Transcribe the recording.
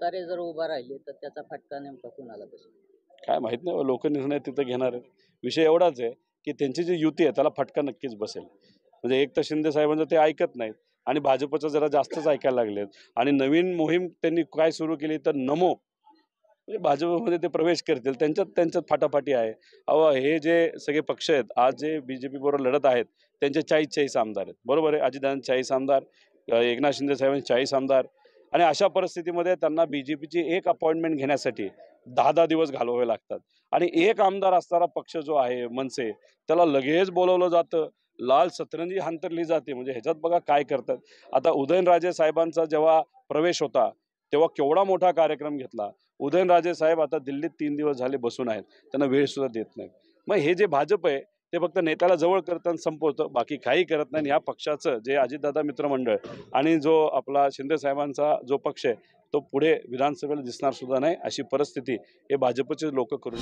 तुतारे जर उभा राहिले तर त्याचा फटका नेमका कुणाला बसेल? काय माहित नाही, लोक निर्णय तिथं घेणार आहेत. विषय एवढाच आहे की त्यांची जी युती आहे त्याला फटका नक्कीच बसेल. म्हणजे एक तर शिंदे साहेबांचं ते ऐकत नाहीत आणि भाजपचं जरा जास्तच ऐकायला लागलेत. आणि नवीन मोहीम त्यांनी काय सुरू केली तर नमो, म्हणजे भाजपमध्ये ते प्रवेश करतील, त्यांच्यात त्यांच्यात फाटाफाटी आहे. अहो, हे जे सगळे पक्ष आहेत आज जे बीजेपी बरोबर लढत आहेत त्यांचे 40 आमदार आहेत, बरोबर आहे. अजितदादांचे 40 आमदार, एकनाथ शिंदे साहेबांचे 40 आमदार. आणि अशा परिस्थितीमध्ये त्यांना बीजेपीची एक अपॉइंटमेंट घेण्यासाठी 10-10 दिवस घालवावे लागतात. आणि एक आमदार असणारा पक्ष जो आहे मनसे, त्याला लगेच बोलवलं जातं, लाल सतरंजी हांतरली जाते. म्हणजे ह्याच्यात बघा काय करतात. आता उदयनराजे साहेबांचा जेव्हा प्रवेश होता तेव्हा केवढा मोठा कार्यक्रम घेतला. उदयनराजे साहेब आता दिल्लीत 3 दिवस झाले बसून आहेत, त्यांना वेळ सुद्धा देत नाही. मग हे जे भाजप आहे ते फक्त नेत्याला जवळ करतं आणि संपवतं, बाकी काही करत नाही. या पक्षाचं जे अजितदादा मित्रमंडळ आणि जो आपला शिंदे साहेबांचा जो पक्ष आहे तो पुढे विधानसभेला दिसणार सुद्धा नाही, अशी परिस्थिती हे भाजपचे लोक करून